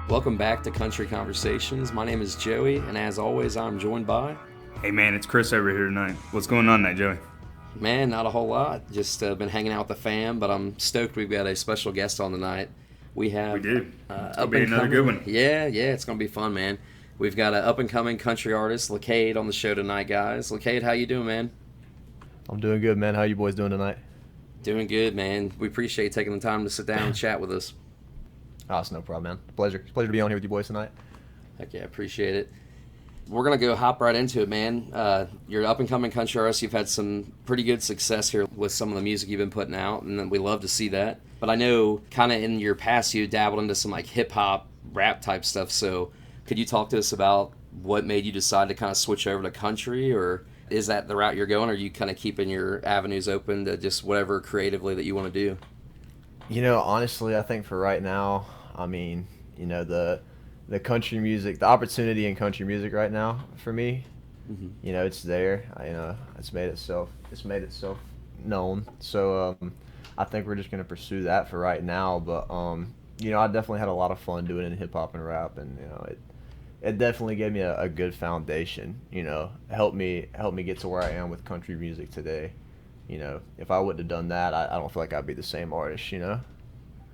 Welcome back to Country Conversations. My name is Joey, and as always, I'm joined by... Hey man, it's Chris over here tonight. What's going on tonight, Joey? Man, not a whole lot. Just been hanging out with the fam, but I'm stoked we've got a special guest on tonight. We We have do. It's gonna up be and another coming. good one. Yeah, it's gonna be fun, man. We've got an up and coming country artist, Lecade, on the show tonight, guys. Lecade, how you doing, man? I'm doing good, man. How you boys doing tonight? Doing good, man. We appreciate you taking the time to sit down and chat with us. Oh, it's no problem, man. Pleasure. It's a pleasure to be on here with you boys tonight. Heck yeah, appreciate it. We're going to go hop right into it, man. You're an up-and-coming country artist. You've had some pretty good success here with some of the music you've been putting out, and we love to see that. But I know kind of in your past you dabbled into some like hip-hop, rap type stuff. So could you talk to us about what made you decide to kind of switch over to country, or is that the route you're going, or are you kind of keeping your avenues open to just whatever creatively that you want to do? Honestly, I think for right now, the country music, the opportunity in country music right now for me, it's there. It's made itself known. So I think we're just gonna pursue that for right now. But I definitely had a lot of fun doing it in hip hop and rap, and it definitely gave me a good foundation. Helped me get to where I am with country music today. If I wouldn't have done that, I don't feel like I'd be the same artist.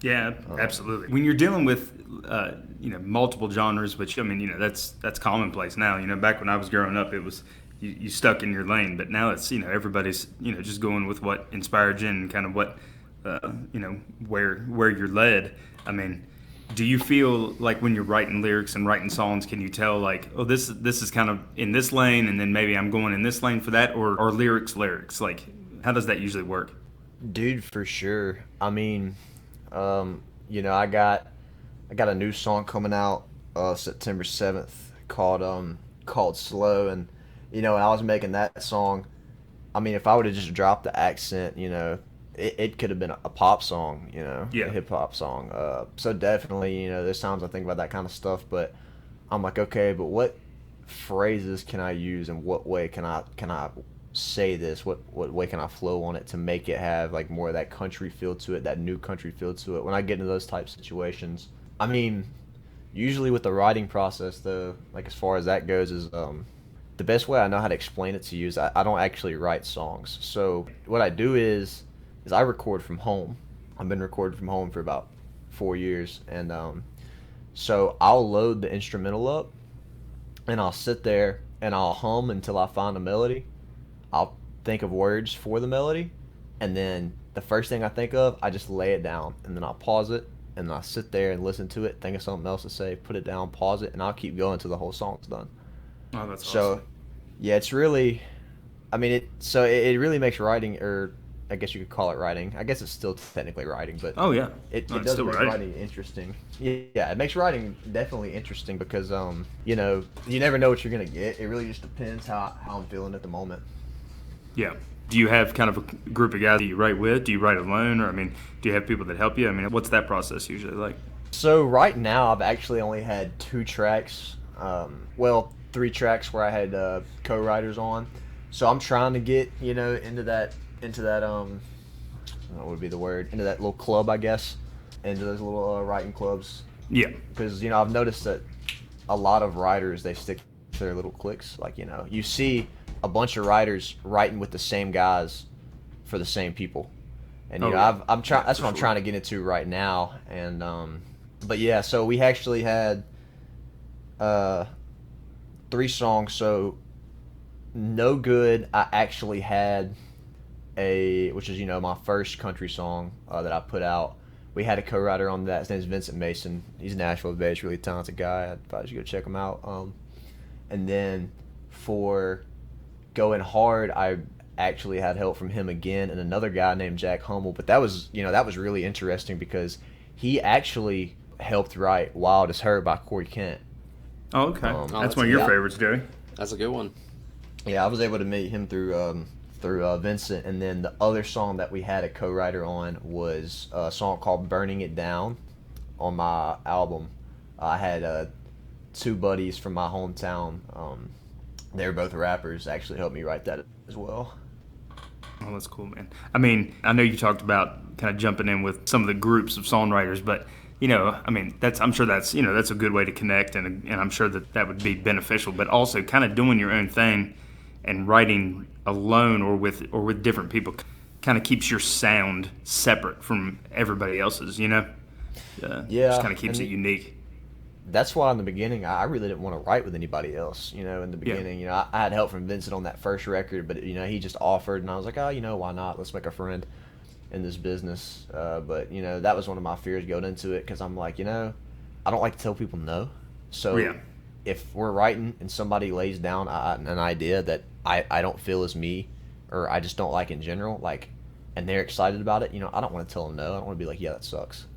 Yeah, absolutely. When you're dealing with multiple genres, which that's commonplace now. Back when I was growing up, it was you stuck in your lane, but now it's everybody's just going with what inspired you and kind of what where you're led. I mean, do you feel like when you're writing lyrics and writing songs, can you tell like, oh, this is kind of in this lane, and then maybe I'm going in this lane for that, or lyrics like, how does that usually work? Dude, for sure. I got a new song coming out September 7th called Slow, and when I was making that song, if I would have just dropped the accent, it could have been a pop song, Yeah. a hip hop song. So definitely, there's times I think about that kind of stuff, but I'm like, okay, but what phrases can I use, and what way can I say this? What way can I flow on it to make it have like more of that country feel to it, that new country feel to it? When I get into those type situations, usually with the writing process, though, like as far as that goes, is the best way I know how to explain it to you is I don't actually write songs. So what I do is I record from home. I've been recording from home for about 4 years, and so I'll load the instrumental up, and I'll sit there and I'll hum until I find a melody. I'll think of words for the melody, and then the first thing I think of, I just lay it down, and then I'll pause it, and then I'll sit there and listen to it, think of something else to say, put it down, pause it, and I'll keep going until the whole song's done. Oh, that's So, awesome. yeah, it's really, it really makes writing, or I guess you could call it writing. I guess it's still technically writing, but Oh yeah, it no, it's does still make writing. writing interesting. Yeah, it makes writing definitely interesting because, you never know what you're going to get. It really just depends how I'm feeling at the moment. Yeah. Do you have kind of a group of guys that you write with? Do you write alone, or do you have people that help you? What's that process usually like? So right now, I've actually only had 2 tracks. 3 tracks where I had co-writers on. So I'm trying to get into that what would be the word, into that little club, I guess, into those little writing clubs. Yeah. Because I've noticed that a lot of writers, they stick to their little cliques. Like you see a bunch of writers writing with the same guys for the same people. And Oh, yeah. I'm trying. Yeah, That's for what I'm sure. trying to get into right now. And but yeah, so we actually had 3 songs. So No Good, I actually had which is my first country song that I put out. We had a co-writer on that. His name's Vincent Mason. He's Nashville based, really talented guy. I'd probably should go check him out. And then for Going Hard, I actually had help from him again and another guy named Jack Hummel. But that was really interesting because he actually helped write Wild as Her by Corey Kent. Oh, okay. Oh, That's one of your yeah. favorites, Joey. That's a good one. Yeah, I was able to meet him through Vincent, and then the other song that we had a co-writer on was a song called "Burning It Down" on my album. I had 2 buddies from my hometown. They were both rappers. Actually, helped me write that as well. Oh, that's cool, man. I know you talked about kind of jumping in with some of the groups of songwriters, but I mean, I'm sure that's a good way to connect, and I'm sure that would be beneficial. But also, kind of doing your own thing and writing alone or with different people kind of keeps your sound separate from everybody else's. Just kind of keeps it unique. That's why in the beginning I really didn't want to write with anybody else. In the beginning, I had help from Vincent on that first record, but he just offered, and I was like, oh, why not? Let's make a friend in this business. But that was one of my fears going into it, because I'm like, I don't like to tell people no. So if we're writing and somebody lays down an idea that I don't feel is me, or I just don't like in general, and they're excited about it, I don't want to tell them no. I don't want to be like, yeah, that sucks.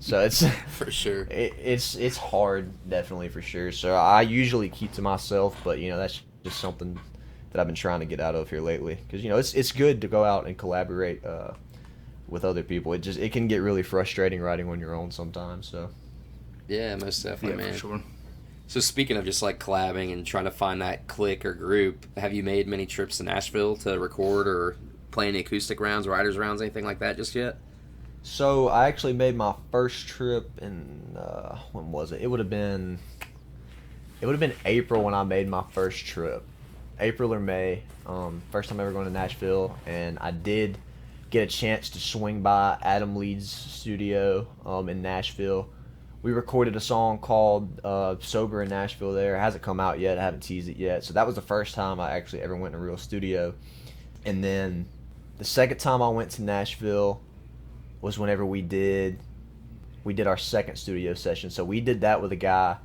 So it's for sure. It's hard, definitely, for sure. So I usually keep to myself, but that's just something that I've been trying to get out of here lately, because it's good to go out and collaborate with other people. It can get really frustrating writing on your own sometimes. So yeah, most definitely, man. For sure. So speaking of just like collabing and trying to find that clique or group, have you made many trips to Nashville to record or play any acoustic rounds, writers rounds, anything like that just yet? So I actually made my first trip in when was it? It would have been April when I made my first trip. April or May. First time ever going to Nashville, and I did get a chance to swing by Adam Leeds' studio in Nashville. We recorded a song called Sober in Nashville there. It hasn't come out yet. I haven't teased it yet. So that was the first time I actually ever went in a real studio. And then the second time I went to Nashville was whenever we did our second studio session. So we did that with a guy.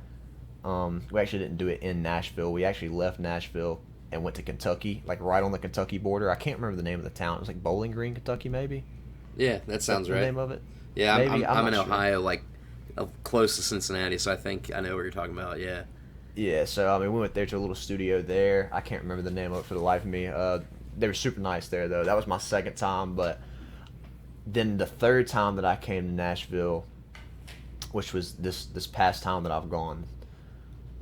We actually didn't do it in Nashville. We actually left Nashville and went to Kentucky, right on the Kentucky border. I can't remember the name of the town. It was Bowling Green, Kentucky, maybe. Yeah, that sounds right. The name of it? Yeah, maybe. I'm in sure. Ohio, close to Cincinnati, so I think I know what you're talking about. Yeah. Yeah. So we went there to a little studio there. I can't remember the name of it for the life of me. They were super nice there, though. That was my second time, but then the third time that I came to Nashville, which was this past time that I've gone,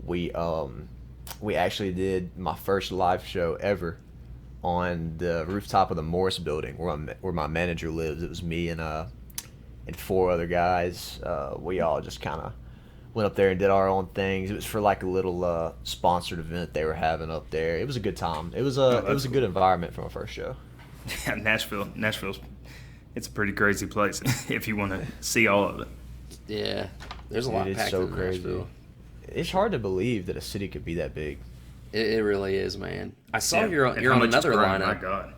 we actually did my first live show ever on the rooftop of the Morris Building, where my manager lives. It was me and four other guys. We all just kind of went up there and did our own things. It was for a little sponsored event they were having up there. It was a good time. It was a good environment for my first show. Yeah, Nashville's it's a pretty crazy place if you want to see all of it. Yeah, there's a lot packed in Nashville. It's hard to believe that a city could be that big. It really is, man. I saw you're on another lineup. My God.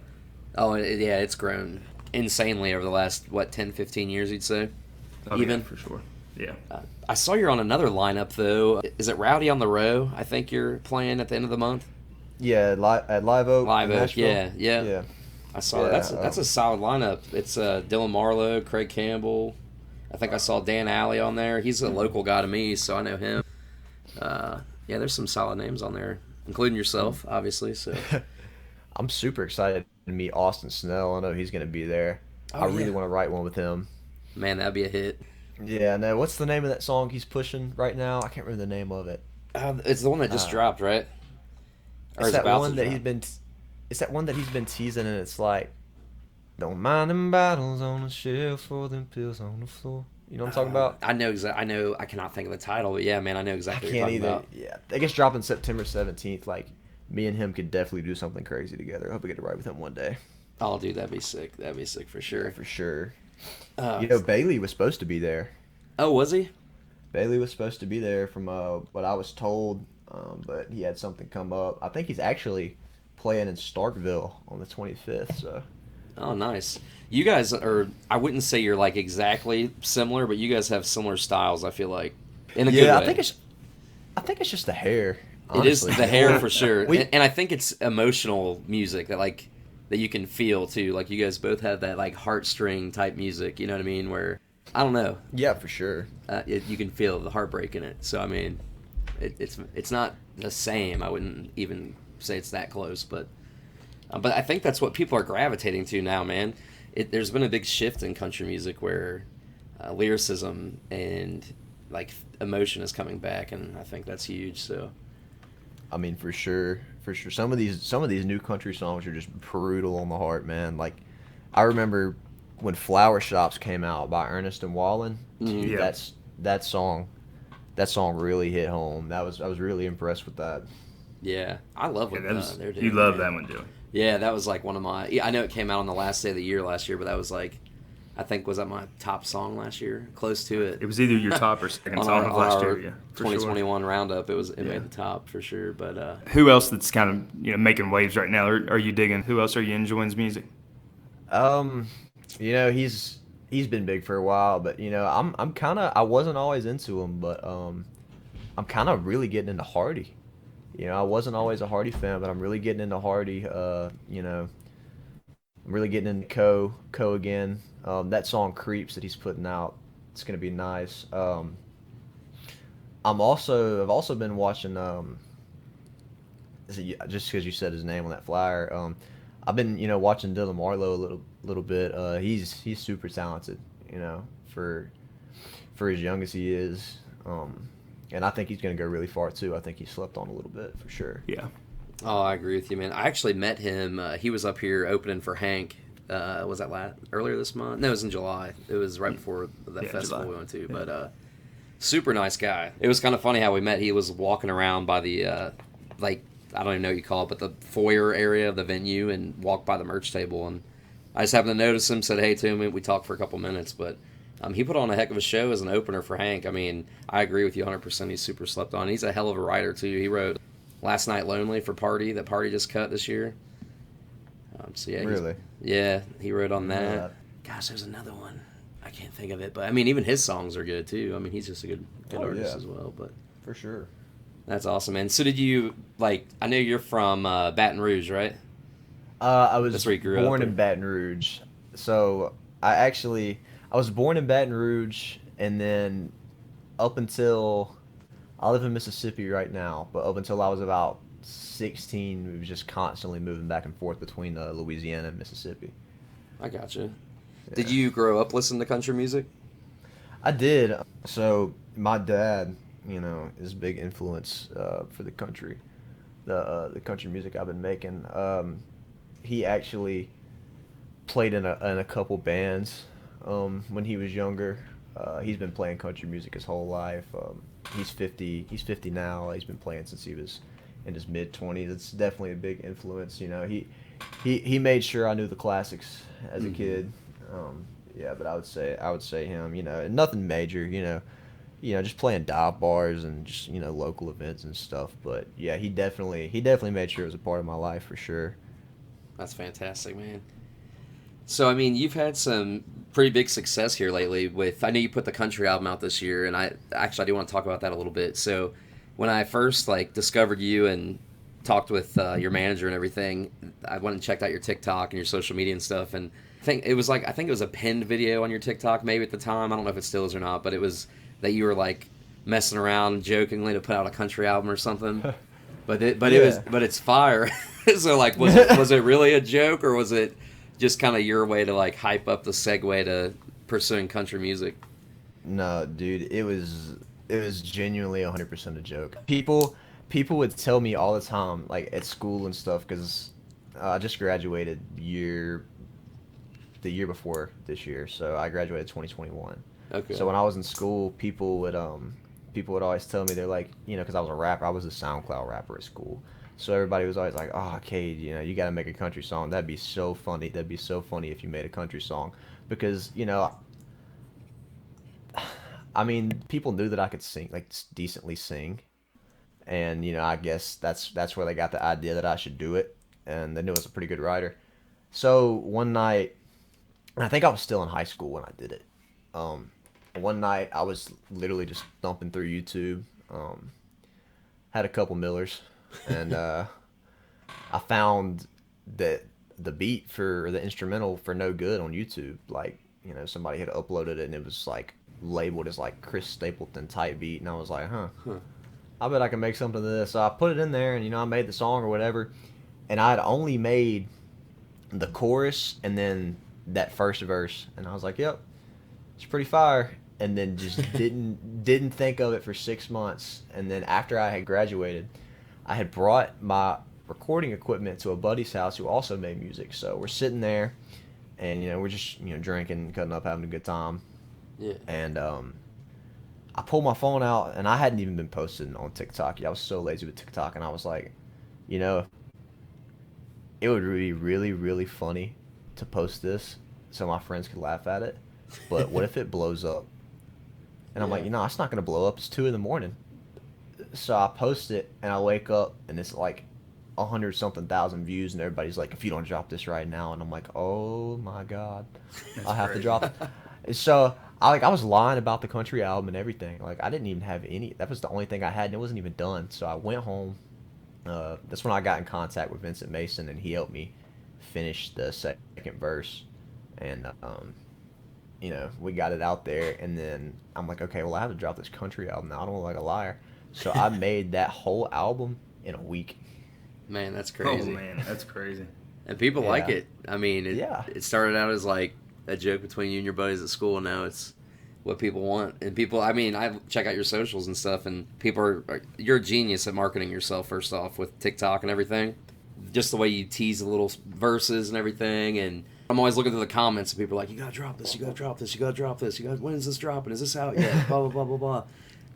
Oh, yeah, it's grown insanely over the last 10, 15 years, you'd say. Even for sure. Yeah. I saw you're on another lineup though. Is it Rowdy on the Row? I think you're playing at the end of the month. Yeah, at Live Oak. Live Oak, Nashville. yeah. I saw that. That's a solid lineup. It's Dylan Marlowe, Craig Campbell. I think I saw Dan Alley on there. He's a local guy to me, so I know him. There's some solid names on there, including yourself, obviously. So I'm super excited to meet Austin Snell. I know he's going to be there. I really want to write one with him. Man, that'd be a hit. Yeah, no. What's the name of that song he's pushing right now? I can't remember the name of it. It's the one that just dropped, right? Or it's that one that he's been. It's that one that he's been teasing, and it's like, don't mind them bottles on the shelf or them pills on the floor. You know what I'm talking about? I know exactly. I know. I cannot think of the title, but yeah, man, I know exactly what you're talking about. Yeah, I guess dropping September 17th. Me and him could definitely do something crazy together. I hope we get to write with him one day. Oh, dude, that'd be sick. That'd be sick for sure. Yeah, for sure. Bailey was supposed to be there. Oh, was he? Bailey was supposed to be there from what I was told, but he had something come up. I think he's actually playing in Starkville on the 25th. So. Oh, nice. You guys are, I wouldn't say you're exactly similar, but you guys have similar styles, I feel like. In a good way. I think it's just the hair. Honestly. It is the hair for sure. And I think it's emotional music that you can feel too. You guys both have that heartstring type music, you know what I mean? Where, I don't know. Yeah, for sure. You can feel the heartbreak in it. So, I mean, it's not the same. I wouldn't even say it's that close, but I think that's what people are gravitating to now, man. There's been a big shift in country music where lyricism and emotion is coming back, and I think that's huge. So, I mean, for sure. Some of these new country songs are just brutal on the heart, man. I remember when Flower Shops came out by Ernest and Wallen, dude, Yeah. that song really hit home. I was really impressed with that. Yeah, I love what Yeah, that was, they're doing. you love man. that one, Joey. Yeah, that was like one of my. Yeah, I know it came out on the last day of the year last year, but that was like, I think was that my top song last year, close to it. It was either your top or second on song our, of on last our year. Yeah, for 2021 roundup. It Yeah. made the top for sure. But sure. Who else that's kind of making waves right now? Are you digging? Who else are you enjoying his music? Um, he's been big for a while, but I'm kind of I wasn't always into him, but I'm kind of really getting into Hardy. I wasn't always a Hardy fan, but I'm really getting into Hardy. I'm really getting into Co again. That song Creeps that he's putting out, it's gonna be nice. I've also been watching just because you said his name on that flyer. I've been watching Dylan Marlowe a little bit. He's super talented, for as young as he is. And I think he's going to go really far too. I think he slept on a little bit for sure. Yeah. oh, I agree with you, man. I actually met him. He was up here opening for Hank. Was that earlier this month? No, it was in July. It was right before that festival July. we went to. Yeah. But super nice guy. It was kind of funny how we met. He was walking around by the like I don't even know what you call it, but the foyer area of the venue, and walked by the merch table. And I just happened to notice him. Said hey to him. We talked for a couple minutes, but. He put on a heck of a show as an opener for Hank. I mean, I agree with you 100%. He's super slept on. He's a hell of a writer, too. He wrote Last Night Lonely for Party, that Party just cut this year. So yeah, Really? Yeah, he wrote on that. Yeah. Gosh, there's another one. I can't think of it. But, I mean, even his songs are good, too. I mean, he's just a good artist as well. But For sure. that's awesome, man. So did you, I know you're from Baton Rouge, right? I was That's where you grew up, born or- in Baton Rouge. So I was born in Baton Rouge, and then up until I live in Mississippi right now, but up until I was about 16, we was just constantly moving back and forth between Louisiana and Mississippi. I gotcha. Did you grow up listening to country music? I did. So my dad, is a big influence for the country, the country music I've been making. He actually played in a couple bands when he was younger. He's been playing country music his whole life. He's 50. He's 50 now. He's been playing since he was in his mid-20s. It's definitely a big influence. He made sure I knew the classics as a kid. Yeah, but I would say him. And nothing major. Just playing dive bars and just local events and stuff. But yeah, he definitely made sure it was a part of my life for sure. That's fantastic, man. So, I mean, you've had some pretty big success here lately with, I know you put the country album out this year, and I do want to talk about that a little bit. So, when I first, discovered you and talked with your manager and everything, I went and checked out your TikTok and your social media and stuff, and I think it was a pinned video on your TikTok maybe at the time. I don't know if it still is or not, but it was that you were, messing around jokingly to put out a country album or something. But it's fire. So, was it really a joke, or was it just kind of your way to hype up the segue to pursuing country music? No, dude, it was genuinely 100% a joke. People would tell me all the time, at school and stuff, because I just graduated the year before this year, so I graduated 2021. Okay. So when I was in school, people would always tell me, they're like, because I was a rapper, I was a SoundCloud rapper at school. So everybody was always like, "Oh, Cade, you got to make a country song. That'd be so funny. That'd be so funny if you made a country song." Because, I mean, people knew that I could sing, decently sing. And, I guess that's where they got the idea that I should do it. And they knew I was a pretty good writer. So one night, and I think I was still in high school when I did it. One night, I was literally just thumping through YouTube. Had a couple Millers. And I found that the beat for the instrumental for No Good on YouTube, somebody had uploaded it, and it was labeled as Chris Stapleton type beat, and I was like, huh. I bet I can make something of this. So I put it in there, and I made the song or whatever, and I'd only made the chorus and then that first verse, and I was like, yep, it's pretty fire. And then just didn't think of it for 6 months. And then after I had graduated, I had brought my recording equipment to a buddy's house who also made music. So we're sitting there, and we're just drinking, cutting up, having a good time. Yeah. And I pulled my phone out, and I hadn't even been posting on TikTok. I was so lazy with TikTok, and I was like, you know, it would be really, really funny to post this so my friends could laugh at it. But what if it blows up? And I'm like, it's not gonna blow up. It's 2 in the morning. So I post it, and I wake up, and it's like 100-something thousand views, and everybody's like, if you don't drop this right now, and I'm like, oh my god, I have to drop it. So I was lying about the country album and everything. Like, I didn't even have any. That was the only thing I had, and it wasn't even done. So I went home. That's when I got in contact with Vincent Mason, and he helped me finish the second verse. And we got it out there, and then I'm like, okay, well, I have to drop this country album now. I don't look like a liar. So I made that whole album in a week. Man, that's crazy. Oh man, that's crazy. And people like it. I mean, it started out as like a joke between you and your buddies at school. Now it's what people want. And people, I mean, I check out your socials and stuff, and people you're a genius at marketing yourself, first off, with TikTok and everything. Just the way you tease the little verses and everything. And I'm always looking through the comments, and people are like, you gotta drop this, you gotta drop this, you gotta drop this, when is this dropping? Is this out yet? Blah, blah, blah, blah, blah.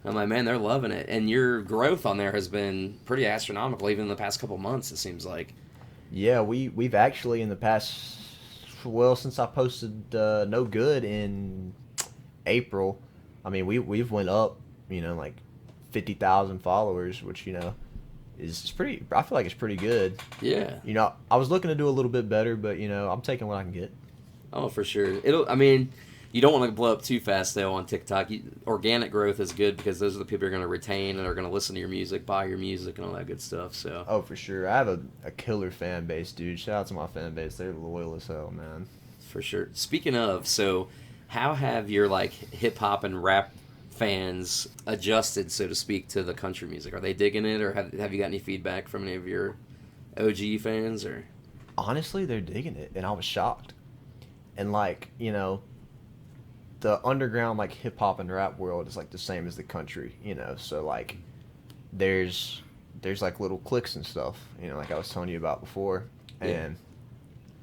I'm like, man, they're loving it. And your growth on there has been pretty astronomical, even in the past couple months, it seems like. Yeah, we've actually in the past, since I posted No Good in April, I mean, we've went up, like 50,000 followers, which, is pretty, I feel like it's pretty good. Yeah. I was looking to do a little bit better, but, I'm taking what I can get. Oh, for sure. You don't want to blow up too fast, though, on TikTok. Organic growth is good because those are the people you're going to retain and are going to listen to your music, buy your music, and all that good stuff. So. Oh, for sure. I have a killer fan base, dude. Shout out to my fan base. They're loyal as hell, man. For sure. Speaking of, so how have your, hip-hop and rap fans adjusted, so to speak, to the country music? Are they digging it, or have you got any feedback from any of your OG fans? Or honestly, they're digging it, and I was shocked. And, the underground hip hop and rap world is the same as the country, so there's little cliques and stuff, like I was telling you about before. And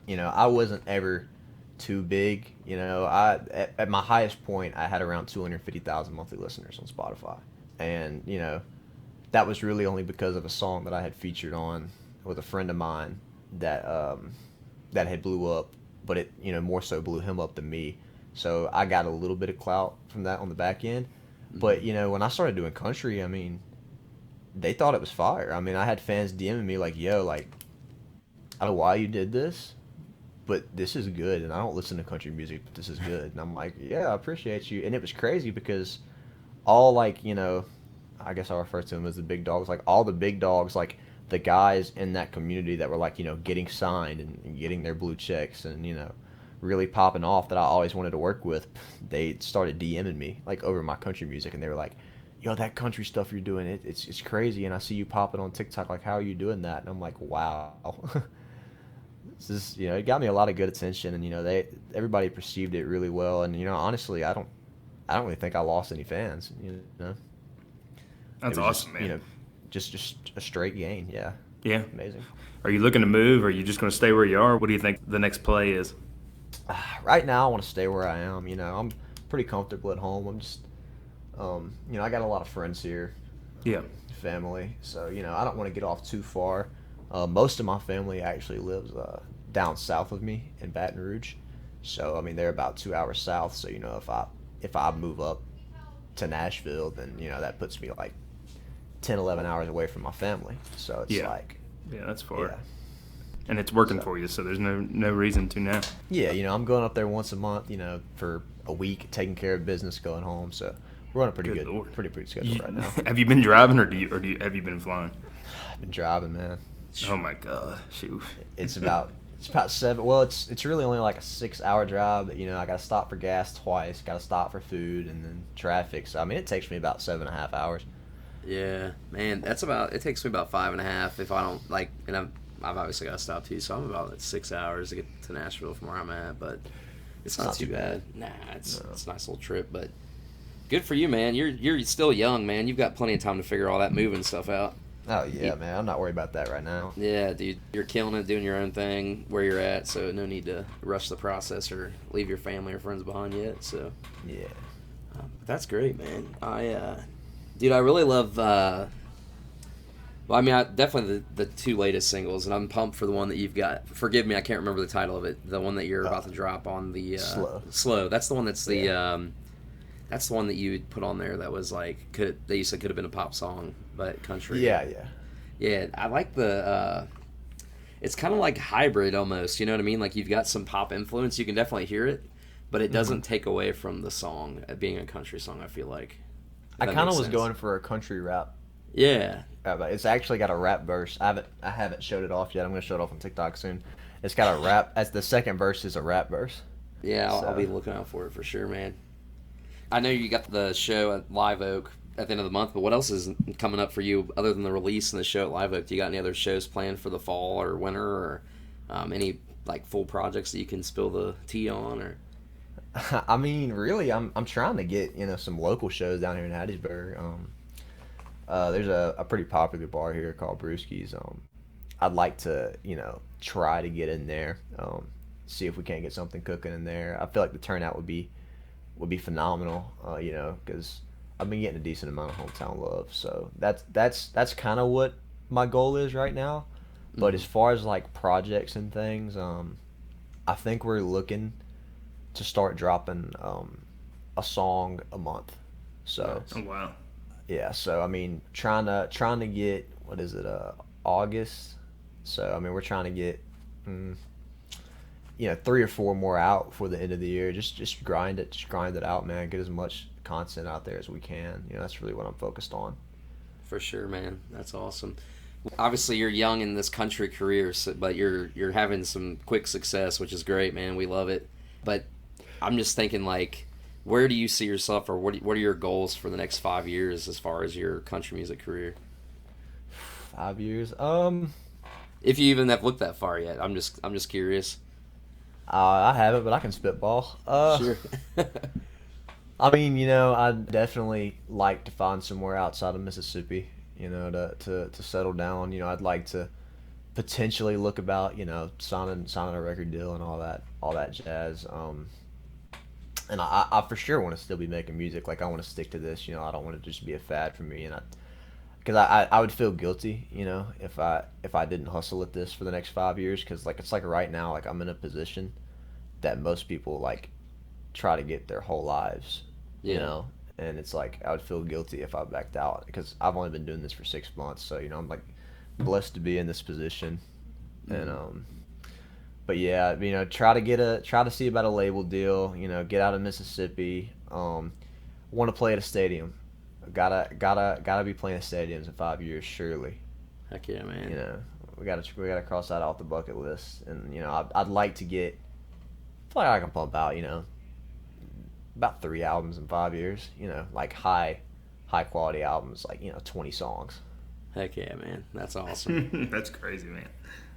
I wasn't ever too big, at my highest point I had around 250,000 monthly listeners on Spotify. And that was really only because of a song that I had featured on with a friend of mine that had blew up, but it more so blew him up than me. So I got a little bit of clout from that on the back end. But, when I started doing country, I mean, they thought it was fire. I mean, I had fans DMing me yo, I don't know why you did this, but this is good. And I don't listen to country music, but this is good. And I'm like, yeah, I appreciate you. And it was crazy because all, I guess I'll refer to them as the big dogs. All the big dogs, the guys in that community that were, getting signed and getting their blue checks and, really popping off that I always wanted to work with, they started DMing me over my country music, and they were like, yo, that country stuff you're doing, it's crazy, and I see you popping on TikTok, how are you doing that? And I'm like, wow. This is, it got me a lot of good attention, and everybody perceived it really well, and honestly, I don't really think I lost any fans. That's awesome, man. Just a straight gain. Yeah Amazing. Are you looking to move, or are you just going to stay where you are? What do you think the next play is? Right now, I want to stay where I am. I'm pretty comfortable at home. I'm just, I got a lot of friends here. Yeah. Family. So, I don't want to get off too far. Most of my family actually lives down south of me in Baton Rouge. So, I mean, they're about 2 hours south. So, if I move up to Nashville, then, that puts me 10, 11 hours away from my family. So, it's yeah, that's far. Yeah. And it's working for you, so there's no reason to now. Yeah, I'm going up there once a month, for a week, taking care of business, going home. So we're on a pretty good schedule right now. Have you been driving, or have you been flying? I've been driving, man. Oh my God, shoot! It's about 7. Well, it's really only a 6-hour drive, but I got to stop for gas twice, got to stop for food, and then traffic. So I mean, it takes me about 7.5 hours. Yeah, man, it takes me about 5.5 if I don't and I've obviously got to stop too, so I'm about 6 hours to get to Nashville from where I'm at, but it's not too bad. Nah, it's a nice little trip, but good for you, man. You're still young, man. You've got plenty of time to figure all that moving stuff out. Oh yeah, man. I'm not worried about that right now. Yeah, dude, you're killing it, doing your own thing where you're at, so no need to rush the process or leave your family or friends behind yet. So Yeah. that's great, man. Dude, I really love. Well, I mean, definitely the two latest singles, and I'm pumped for the one that you've got. Forgive me, I can't remember the title of it. The one that you're about to drop on the Slow. Slow. That's the one that's the. Yeah. That's the one that you put on there that was like that you said could have been a pop song, but country. Yeah, yeah. Yeah, I like the. It's kind of like hybrid almost. You know what I mean? Like you've got some pop influence. You can definitely hear it, but it doesn't take away from the song being a country song. I feel like. I kind of was going for a country rap. Yeah. But it's actually got a rap verse. I haven't showed it off yet. I'm gonna show it off on TikTok soon. It's got a rap. As the second verse is a rap verse. Yeah, I'll be looking out for it for sure, man. I know you got the show at Live Oak at the end of the month, but what else is coming up for you other than the release and the show at Live Oak? Do you got any other shows planned for the fall or winter, or any like full projects that you can spill the tea on? Or I mean, really, I'm trying to get some local shows down here in Hattiesburg. There's a pretty popular bar here called Brewski's. I'd like to try to get in there, see if we can't get something cooking in there. I feel like the turnout would be phenomenal, because I've been getting a decent amount of hometown love. So that's kind of what my goal is right now. But as far as like projects and things, I think we're looking to start dropping a song a month. So Oh wow. yeah, so I mean, trying to get, what is it, August. So I mean, we're trying to get 3 or 4 more out for the end of the year. Just grind it out, man. Get as much content out there as we can. That's really what I'm focused on. For sure, man. That's awesome. Obviously, you're young in this country career, but you're having some quick success, which is great, man. We love it. But I'm just thinking, like, where do you see yourself, or what are your goals for the next 5 years as far as your country music career? 5 years? If you even have looked that far yet, I'm just curious. I haven't, but I can spitball. Sure. I mean, I'd definitely like to find somewhere outside of Mississippi, to settle down. I'd like to potentially look about, signing a record deal and all that jazz. And I for sure want to still be making music. Like, I want to stick to this. I don't want to just be a fad for me. And because I would feel guilty, if I didn't hustle at this for the next 5 years. Because it's like right now, like, I'm in a position that most people like try to get their whole lives, and it's like I would feel guilty if I backed out, because I've only been doing this for 6 months. So I'm like blessed to be in this position, and but yeah, try to see about a label deal. Get out of Mississippi. Want to play at a stadium. Gotta be playing at stadiums in 5 years, surely. Heck yeah, man. We gotta cross that off the bucket list, and I'd like to get. I feel like I can pump out about 3 albums in 5 years. Like high quality albums, like 20 songs. Heck yeah, man. That's awesome. That's crazy, man.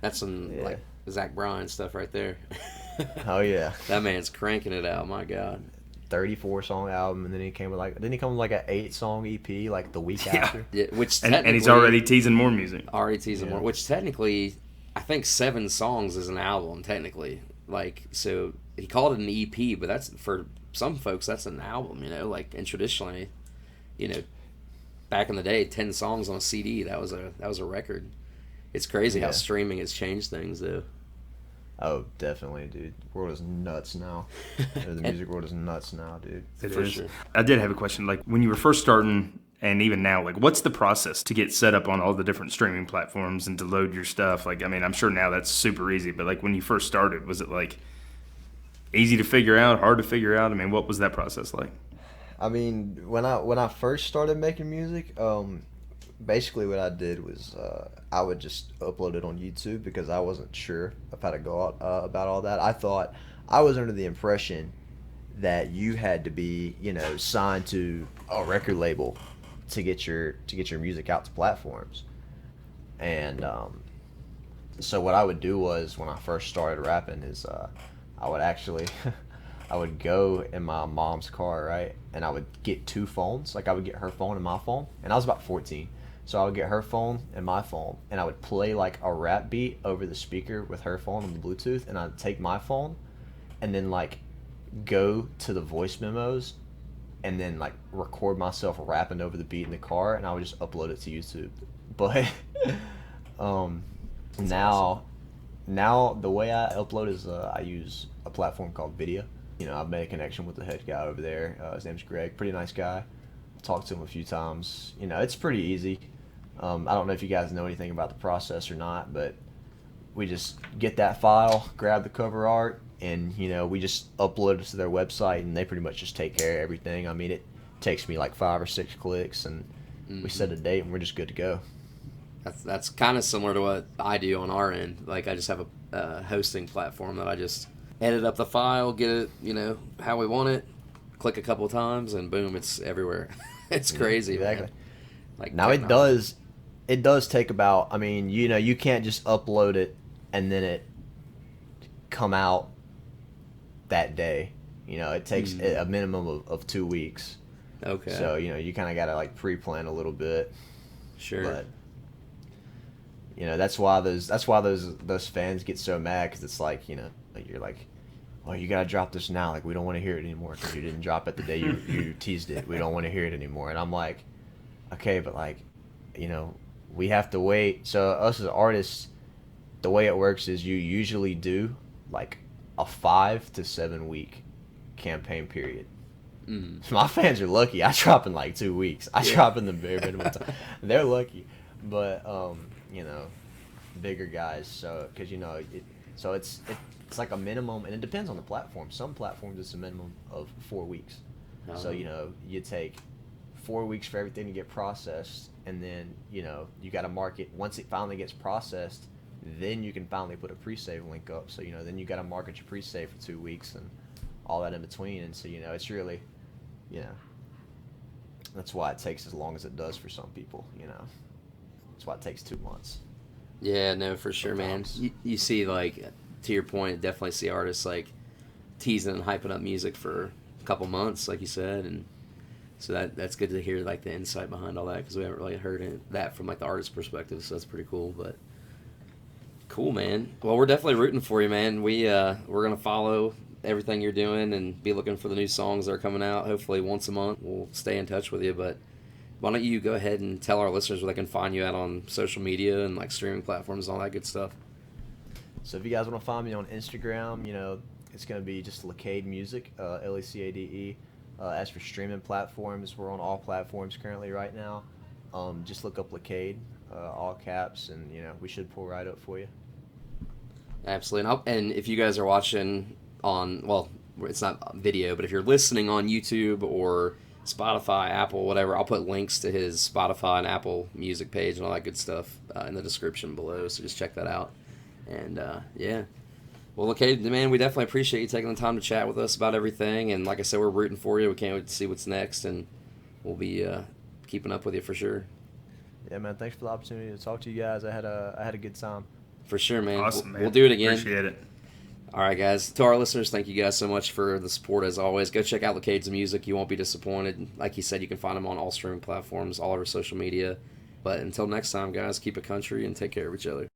That's some like Zach Bryan stuff right there. Oh yeah. That man's cranking it out. My God. 34 song album, and then he came with like an 8 song EP like the week after. Yeah, which and he's already teasing more music. More. Which technically, I think 7 songs is an album technically. Like, so he called it an EP, but that's, for some folks, that's an album. Like, and traditionally, back in the day, 10 songs on a CD, that was a record. It's crazy how streaming has changed things, though. Oh, definitely, dude. The world is nuts now. The music world is nuts now, dude. It is. Sure. I did have a question. Like, when you were first starting, and even now, like, what's the process to get set up on all the different streaming platforms and to load your stuff? Like, I mean, I'm sure now that's super easy, but like when you first started, was it like easy to figure out, hard to figure out? I mean, what was that process like? I mean, when I first started making music, basically what I did was I would just upload it on YouTube, because I wasn't sure of how to go out about all that. I was under the impression that you had to be, signed to a record label to get your music out to platforms. And so what I would do was, when I first started rapping, is I would actually I would go in my mom's car, right, and I would get 2 phones. Like, I would get her phone and my phone, and I was about 14. So I would get her phone and my phone, and I would play like a rap beat over the speaker with her phone on the Bluetooth, and I'd take my phone, and then like go to the voice memos, and then like record myself rapping over the beat in the car, and I would just upload it to YouTube. But now, now the way I upload is I use a platform called Video. You know, I've made a connection with the head guy over there. His name's Greg. Pretty nice guy. Talked to him a few times. You know, it's pretty easy. I don't know if you guys know anything about the process or not, but we just get that file, grab the cover art, and you know, we just upload it to their website, and they pretty much just take care of everything. I mean, it takes me like 5 or 6 clicks, and we set a date, and we're just good to go. That's kind of similar to what I do on our end. Like, I just have a hosting platform that I just edit up the file, get it, you know, how we want it, click a couple of times, and boom, it's everywhere. It's crazy, exactly. Man. Like, now it does take about, I mean, you know, you can't just upload it and then it come out that day. You know, it takes a minimum of 2 weeks. Okay. So, you know, you kind of got to like pre-plan a little bit. Sure. But you know, that's why those fans get so mad, because it's like, you know, like you're like, oh, you gotta drop this now. Like, we don't want to hear it anymore because you didn't drop it the day you teased it. We don't want to hear it anymore. And I'm like, okay, but like, you know, we have to wait. So us as artists, the way it works is you usually do like a 5 to 7 week campaign period. My fans are lucky. I drop in like 2 weeks. I drop in the bare minimum time. They're lucky, but you know, bigger guys. So because you know it's like a minimum, and it depends on the platform. Some platforms it's a minimum of 4 weeks. So you know, you take 4 weeks for everything to get processed, and then you know you got to mark it. Once it finally gets processed, then you can finally put a pre-save link up. So you know, then you got to market your pre-save for 2 weeks and all that in between. And so you know, it's really, you know, that's why it takes as long as it does for some people. You know, that's why it takes 2 months. Yeah, no, for sure, sometimes. man. You see, like, to your point, definitely see artists like teasing and hyping up music for a couple months, like you said, and so that's good to hear, like, the insight behind all that, because we haven't really heard that from like the artist perspective. So that's pretty cool. But cool, man. Well, we're definitely rooting for you, man. We're gonna follow everything you're doing and be looking for the new songs that are coming out. Hopefully once a month. We'll stay in touch with you. But why don't you go ahead and tell our listeners where they can find you out on social media and like streaming platforms and all that good stuff. So if you guys want to find me on Instagram, you know, it's going to be just Lecade Music, L-E-C-A-D-E. As for streaming platforms, we're on all platforms currently right now. Just look up Lecade, all caps, and, you know, we should pull right up for you. Absolutely. And if you guys are watching on, well, it's not video, but if you're listening on YouTube or Spotify, Apple, whatever, I'll put links to his Spotify and Apple Music page and all that good stuff in the description below, so just check that out. And yeah, well, okay, man, we definitely appreciate you taking the time to chat with us about everything, and like I said, we're rooting for you. We can't wait to see what's next, and we'll be keeping up with you for sure. Yeah, man, thanks for the opportunity to talk to you guys. I had a good time. For sure, man. Awesome, man. We'll do it again. Appreciate it. All right, guys. To our listeners, thank you guys so much for the support as always. Go check out Lecade's music. You won't be disappointed. Like he said, you can find him on all streaming platforms, all over social media. But until next time, guys, keep it country and take care of each other.